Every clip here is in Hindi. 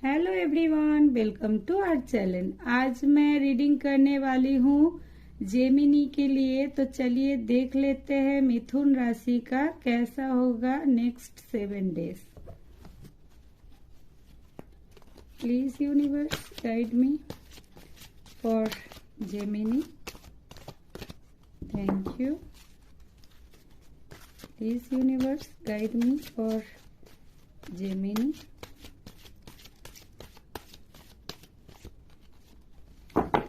Hello everyone, welcome to our channel. आज मैं रीडिंग करने वाली हूँ जेमिनी के लिए। तो चलिए देख लेते हैं मिथुन राशि का कैसा होगा next 7 days. Please universe guide me for Gemini. Thank you. Please universe guide me for Gemini.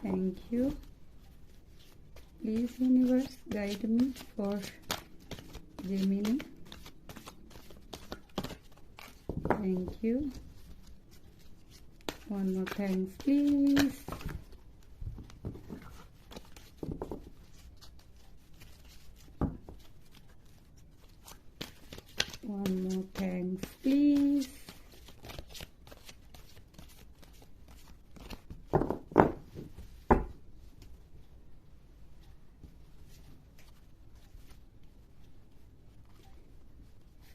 Thank you. Please universe guide me for Gemini. Thank you. One more thanks please. One more thanks please.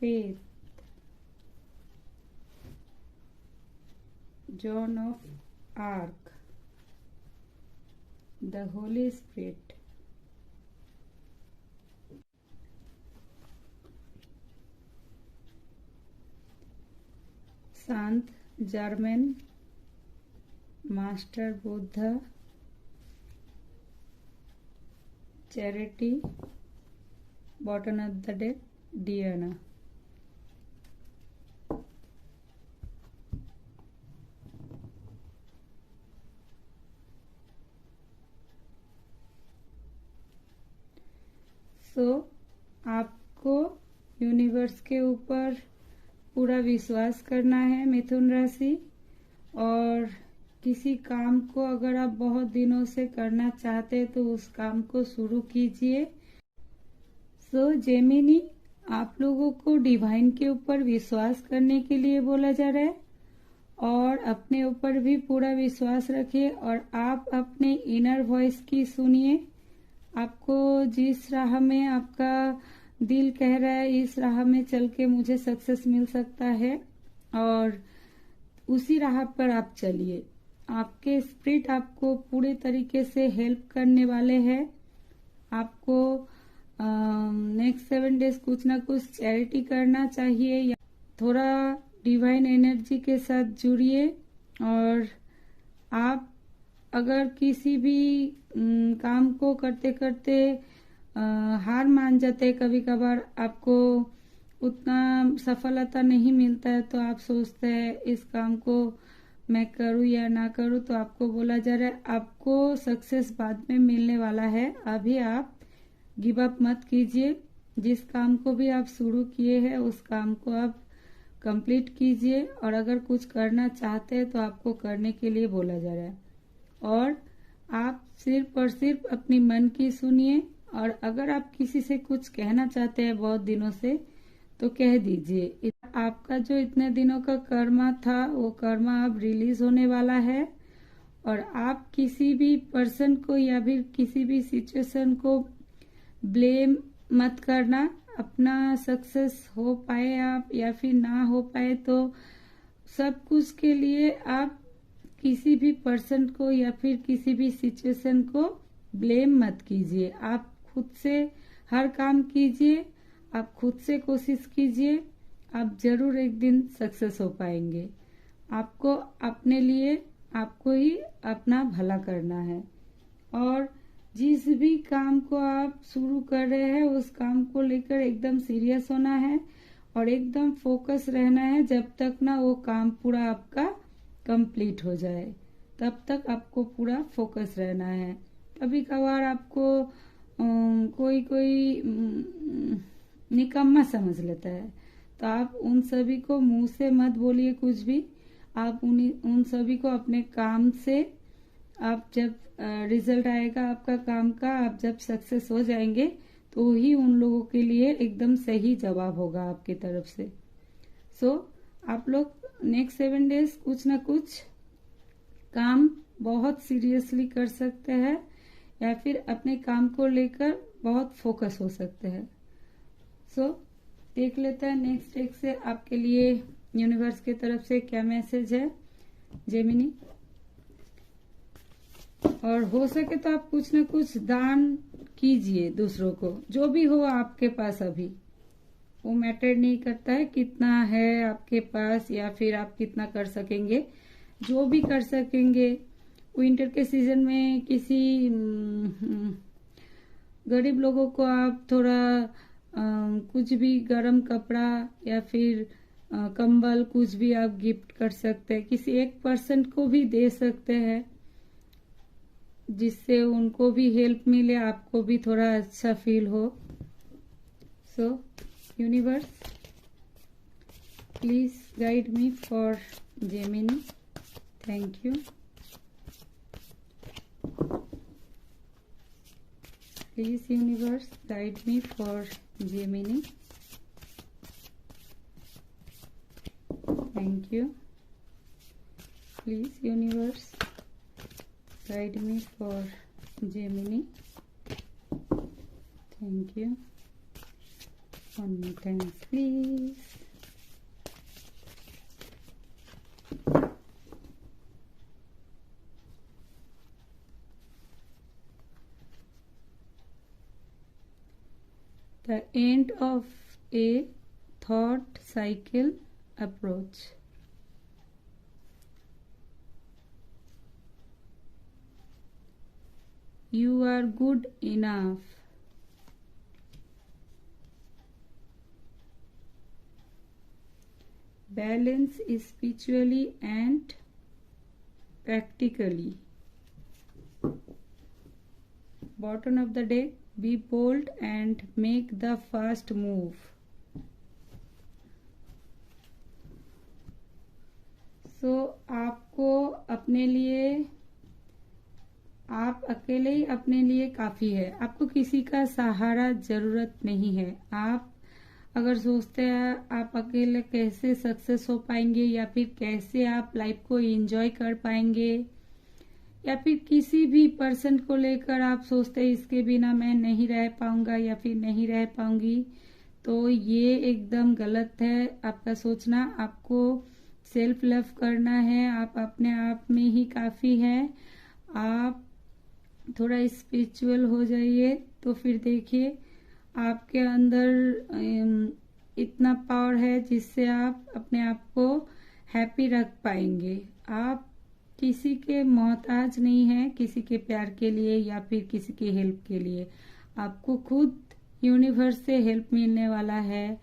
Faith, Joan of Arc, the Holy Spirit, Sant German, Master Buddha, Charity, bottom of the deck, Diana. आपको यूनिवर्स के ऊपर पूरा विश्वास करना है मिथुन राशि। और किसी काम को अगर आप बहुत दिनों से करना चाहते हैं तो उस काम को शुरू कीजिए। जेमिनी, आप लोगों को डिवाइन के ऊपर विश्वास करने के लिए बोला जा रहा है और अपने ऊपर भी पूरा विश्वास रखिए और आप अपने इनर वॉइस की सुनिए। आपको जिस राह में आपका दिल कह रहा है इस राह में चल के मुझे सक्सेस मिल सकता है और उसी राह पर आप चलिए। आपके स्पिरिट आपको पूरे तरीके से हेल्प करने वाले हैं। आपको नेक्स्ट 7 डेज कुछ ना कुछ चैरिटी करना चाहिए या थोड़ा डिवाइन एनर्जी के साथ जुड़िए। और आप अगर किसी भी काम को करते करते हार मान जाते, कभी कभार आपको उतना सफलता नहीं मिलता है तो आप सोचते हैं इस काम को मैं करूं या ना करूं, तो आपको बोला जा रहा है आपको सक्सेस बाद में मिलने वाला है। अभी आप गिव अप मत कीजिए। जिस काम को भी आप शुरू किए हैं उस काम को आप कंप्लीट कीजिए और अगर कुछ करना चाहते हैं तो आपको करने के लिए बोला जा रहा है। और आप सिर्फ और सिर्फ अपनी मन की सुनिए और अगर आप किसी से कुछ कहना चाहते हैं बहुत दिनों से तो कह दीजिए। आपका जो इतने दिनों का कर्मा था वो कर्मा अब रिलीज होने वाला है और आप किसी भी पर्सन को या फिर किसी भी सिचुएशन को ब्लेम मत करना। अपना सक्सेस हो पाए आप या फिर ना हो पाए तो सब कुछ के लिए आप किसी भी पर्सन को या फिर किसी भी सिचुएशन को ब्लेम मत कीजिए। आप खुद से हर काम कीजिए, आप खुद से कोशिश कीजिए, आप जरूर एक दिन सक्सेस हो पाएंगे। आपको अपने लिए आपको ही अपना भला करना है और जिस भी काम को आप शुरू कर रहे हैं उस काम को लेकर एकदम सीरियस होना है और एकदम फोकस रहना है जब तक ना वो काम पूरा आपका कंप्लीट हो जाए, तब तक आपको पूरा फोकस रहना है। कभी कभार आपको कोई निकम्मा समझ लेता है तो आप उन सभी को मुंह से मत बोलिए कुछ भी। आप उन सभी को अपने काम से, आप जब रिजल्ट आएगा आपका काम का, आप जब सक्सेस हो जाएंगे तो ही उन लोगों के लिए एकदम सही जवाब होगा आपकी तरफ से। आप लोग नेक्स्ट 7 डेज कुछ ना कुछ काम बहुत सीरियसली कर सकते हैं या फिर अपने काम को लेकर बहुत फोकस हो सकते हैं। देख लेते हैं नेक्स्ट डेक से आपके लिए यूनिवर्स की तरफ से क्या मैसेज है। जेमिनी। और हो सके तो आप कुछ न कुछ दान कीजिए दूसरों को, जो भी हो आपके पास अभी, वो मैटर नहीं करता है कितना है आपके पास या फिर आप कितना कर सकेंगे। जो भी कर सकेंगे। विंटर के सीजन में किसी गरीब लोगों को आप थोड़ा कुछ भी गर्म कपड़ा या फिर कंबल कुछ भी आप गिफ्ट कर सकते हैं। किसी एक पर्सन को भी दे सकते हैं, जिससे उनको भी हेल्प मिले, आपको भी थोड़ा अच्छा फील हो। सो universe, please guide me for Gemini. Thank you. Please universe guide me for Gemini. Thank you. Please universe guide me for Gemini. Thank you. One more time, please. The end of a thought cycle approach. You are good enough. Balance spiritually and practically. Bottom of the deck, be bold and make the first move. So, आपको अपने लिए, आप अकेले ही अपने लिए काफी है। आपको किसी का सहारा जरूरत नहीं है। आप अगर सोचते हैं आप अकेले कैसे सक्सेस हो पाएंगे या फिर कैसे आप लाइफ को एंजॉय कर पाएंगे, या फिर किसी भी पर्सन को लेकर आप सोचते हैं इसके बिना मैं नहीं रह पाऊंगा या फिर नहीं रह पाऊंगी, तो ये एकदम गलत है आपका सोचना। आपको सेल्फ लव करना है। आप अपने आप में ही काफी है। आप थोड़ा स्पिरिचुअल हो जाइए तो फिर देखिए आपके अंदर इतना पावर है जिससे आप अपने आप को हैप्पी रख पाएंगे। आप किसी के मोहताज नहीं है, किसी के प्यार के लिए या फिर किसी के हेल्प के लिए। आपको खुद यूनिवर्स से हेल्प मिलने वाला है,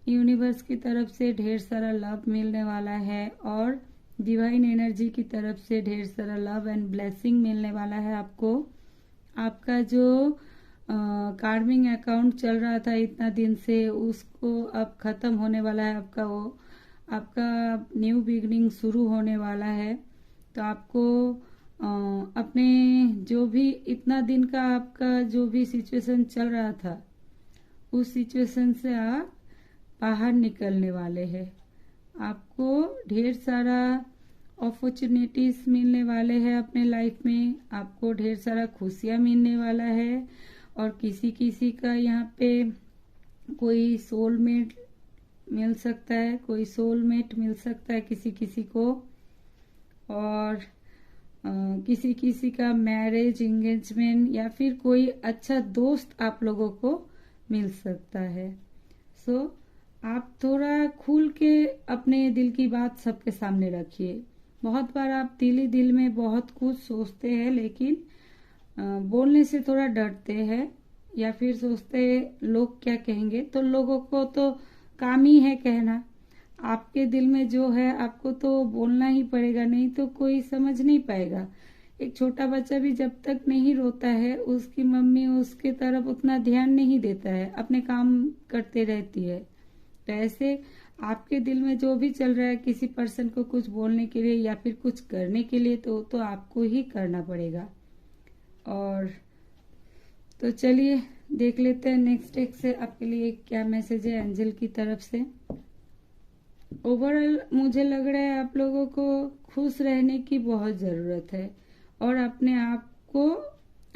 यूनिवर्स की तरफ से ढेर सारा लव मिलने वाला है और डिवाइन एनर्जी की तरफ से ढेर सारा लव एंड ब्लेसिंग मिलने वाला है आपको। आपका जो कार्मिंग अकाउंट चल रहा था इतना दिन से, उसको अब खत्म होने वाला है। आपका न्यू बिगनिंग शुरू होने वाला है। तो आपको अपने जो भी इतना दिन का आपका जो भी सिचुएशन चल रहा था, उस सिचुएशन से आप बाहर निकलने वाले हैं। आपको ढेर सारा अपॉर्चुनिटीज मिलने वाले हैं अपने लाइफ में। आपको ढेर सारा खुशियां मिलने वाला है। और किसी किसी का यहाँ पे कोई सोलमेट मिल सकता है, कोई सोलमेट मिल सकता है किसी किसी को। और किसी किसी का मैरिज, एंगेजमेंट या फिर कोई अच्छा दोस्त आप लोगों को मिल सकता है। सो आप थोड़ा खुल के अपने दिल की बात सबके सामने रखिए। बहुत बार आप दिल ही दिल में बहुत कुछ सोचते हैं, लेकिन बोलने से थोड़ा डरते हैं या फिर सोचते हैं लोग क्या कहेंगे। तो लोगों को तो काम ही है कहना। आपके दिल में जो है आपको तो बोलना ही पड़ेगा, नहीं तो कोई समझ नहीं पाएगा। एक छोटा बच्चा भी जब तक नहीं रोता है, उसकी मम्मी उसके तरफ उतना ध्यान नहीं देता है, अपने काम करते रहती है। तो ऐसे आपके दिल में जो भी चल रहा है किसी पर्सन को कुछ बोलने के लिए या फिर कुछ करने के लिए, तो आपको ही करना पड़ेगा। और तो चलिए देख लेते हैं नेक्स्ट एक से आपके लिए क्या मैसेज है एंजल की तरफ से। ओवरऑल मुझे लग रहा है आप लोगों को खुश रहने की बहुत जरूरत है और अपने आप को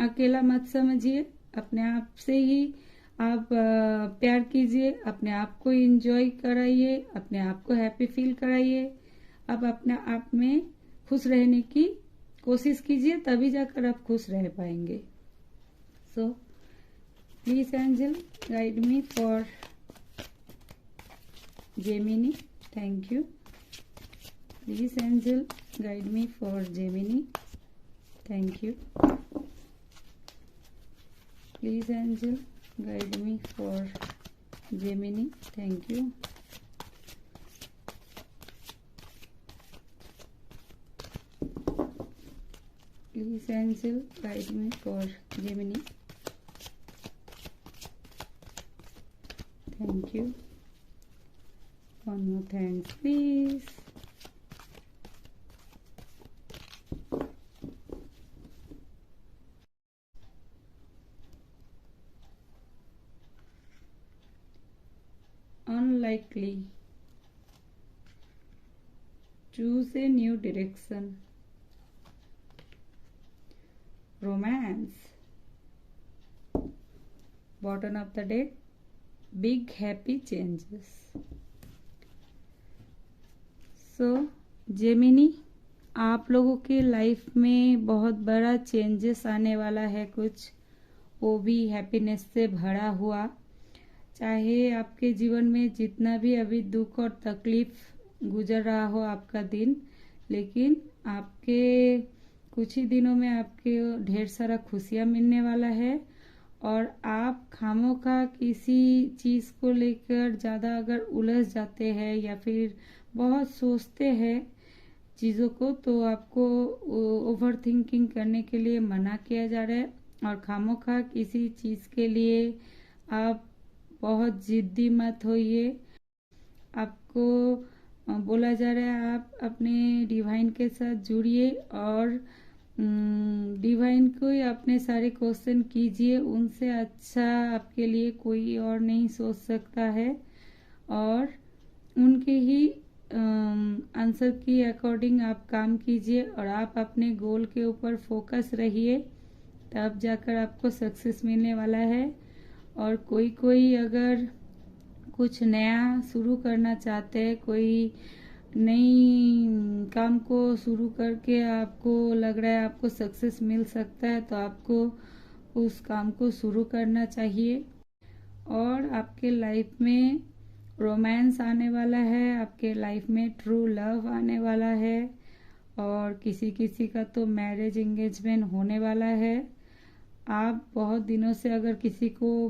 अकेला मत समझिए। अपने आप से ही आप प्यार कीजिए, अपने आप को एंजॉय कराइए, अपने आप को हैप्पी फील कराइए। अब अपने आप में खुश रहने की कोशिश कीजिए, तभी जाकर आप खुश रह पाएंगे। So please angel guide me for Gemini. Thank you. Please angel guide me for Gemini. Thank you. Please angel guide me for Gemini. Thank you. Please angel guide me for Gemini. Thank you. One more thanks, please. Unlikely. Choose a new direction. Romance. Bottom of the deck. Big happy changes. So Gemini, आप लोगों के लाइफ में बहुत बड़ा चेंजेस आने वाला है, कुछ वो भी हैप्पीनेस से भरा हुआ। चाहे आपके जीवन में जितना भी अभी दुख और तकलीफ गुजर रहा हो आपका दिन, लेकिन आपके कुछ ही दिनों में आपके ढेर सारा खुशियाँ मिलने वाला है। और आप खामोखा किसी चीज़ को लेकर ज़्यादा अगर उलझ जाते हैं या फिर बहुत सोचते हैं चीज़ों को, तो आपको ओवर थिंकिंग करने के लिए मना किया जा रहा है। और खामोखा किसी चीज़ के लिए आप बहुत जिद्दी मत होइए। आपको बोला जा रहा है आप अपने डिवाइन के साथ जुड़िए और डिवाइन को ही अपने सारे क्वेश्चन कीजिए। उनसे अच्छा आपके लिए कोई और नहीं सोच सकता है, और उनके ही आंसर की अकॉर्डिंग आप काम कीजिए और आप अपने गोल के ऊपर फोकस रहिए, तब जाकर आपको सक्सेस मिलने वाला है। और कोई अगर कुछ नया शुरू करना चाहते हैं, कोई नई काम को शुरू करके आपको लग रहा है आपको सक्सेस मिल सकता है, तो आपको उस काम को शुरू करना चाहिए। और आपके लाइफ में रोमांस आने वाला है, आपके लाइफ में ट्रू लव आने वाला है, और किसी किसी का तो मैरिज एंगेजमेंट होने वाला है। आप बहुत दिनों से अगर किसी को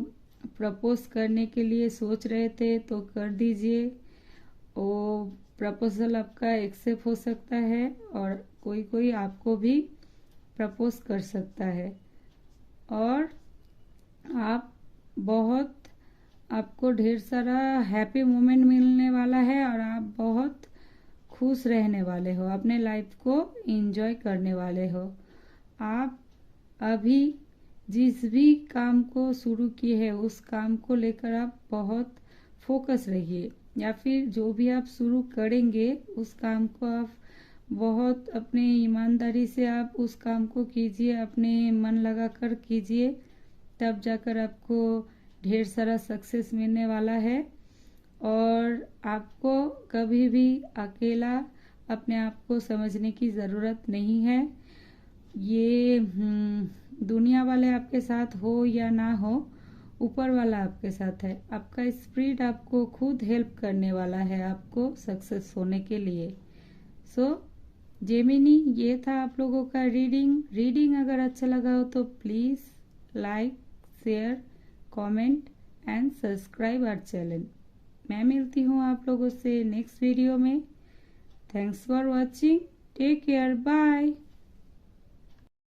प्रपोज करने के लिए सोच रहे थे तो कर दीजिए, वो प्रपोजल आपका एक्सेप्ट हो सकता है, और कोई आपको भी प्रपोज कर सकता है। और आप बहुत आपको ढेर सारा हैप्पी मोमेंट मिलने वाला है, और आप बहुत खुश रहने वाले हो, अपने लाइफ को एंजॉय करने वाले हो। आप अभी जिस भी काम को शुरू किए हैं उस काम को लेकर आप बहुत फोकस रहिए, या फिर जो भी आप शुरू करेंगे उस काम को आप बहुत अपने ईमानदारी से आप उस काम को कीजिए, अपने मन लगा कर कीजिए, तब जाकर आपको ढेर सारा सक्सेस मिलने वाला है। और आपको कभी भी अकेला अपने आप को समझने की ज़रूरत नहीं है। ये दुनिया वाले आपके साथ हो या ना हो, ऊपर वाला आपके साथ है। आपका स्पिरिट आपको खुद हेल्प करने वाला है आपको सक्सेस होने के लिए। सो जेमिनी, ये था आप लोगों का रीडिंग अगर अच्छा लगा हो तो please like, share, comment and subscribe our channel. मैं मिलती हूँ आप लोगों से नेक्स्ट वीडियो में। Thanks for watching, take care, bye.